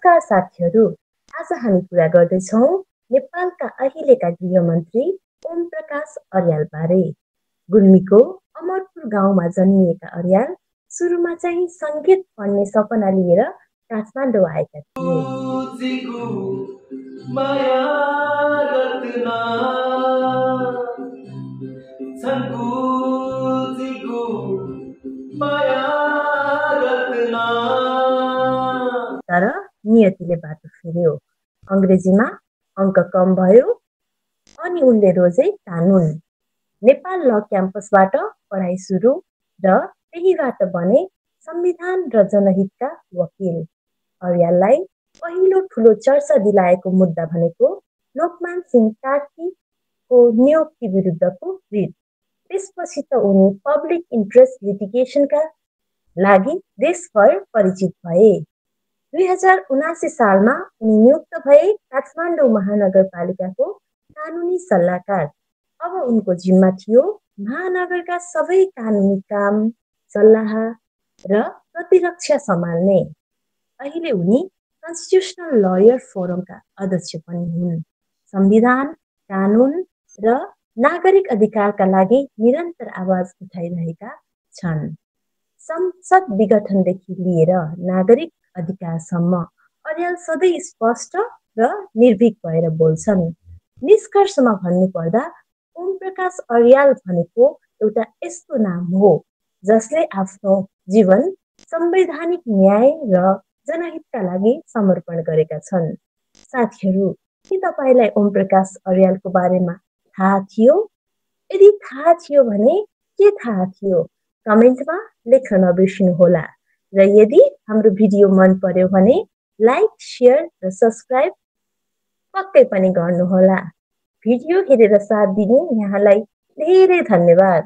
नमस्कार साथीहरू, आज हामी कुरा गर्दैछौँ नेपालका अहिलेका गृहमन्त्री ओम प्रकाश अर्याल बारे। गुल्मीको अमरपुर गाउँमा जन्मिएका अर्याल सुरुमा चाहिँ सङ्गीत पढ्ने सपना लिएर काठमाडौँ आएका तर नियतिले बाटो फेर्यो। अङ्ग्रेजीमा अङ्क कम भयो अनि उनले रोजे कानुन। नेपाल ल क्याम्पसबाट पढाइ सुरु र त्यहीबाट बने संविधान र जनहितका वकिल। अर्याललाई पहिलो ठुलो चर्चा दिलाएको मुद्दा भनेको लोकमान सिंह कार्कीको नियुक्ति विरुद्धको रिट। त्यसपछि त उनी पब्लिक इन्ट्रेस्ट लिटिगेसनका लागि देशभर परिचित भए। 2079 सालमा उनी नियुक्त भए काठमाडौँ महानगरपालिकाको कानुनी सल्लाहकार। अब उनको जिम्मा थियो महानगरका सबै कानुनी काम, सल्लाह र प्रतिरक्षा सम्हाल्ने। अहिले उनी कन्स्टिट्युसनल लयर फोरमका अध्यक्ष पनि हुन्। संविधान, कानुन र नागरिक अधिकारका लागि निरन्तर आवाज उठाइरहेका छन्। संसद विघटनदेखि लिएर नागरिक अधिकारसम्म अर्याल सधैँ स्पष्ट र निर्भीक भएर बोल्छन्। निष्कर्षमा भन्नुपर्दा ओम प्रकाश अर्याल भनेको एउटा यस्तो नाम हो जसले आफ्नो जीवन संवैधानिक न्याय र जनहितका लागि समर्पण गरेका छन्। साथीहरू, के तपाईलाई ओम प्रकाश अर्यालको बारेमा थाहा थियो? यदि थाहा थियो भने के थाहा थियो? कमेन्टमा लेख्न नबिर्सिनुहोला। र यदि हाम्रो भिडियो मन पर्यो भने लाइक, शेयर र सब्स्क्राइब पक्कै पनि गर्नुहोला। भिडियो हेरेर साथ दिने यहाँलाई धेरै धन्यवाद।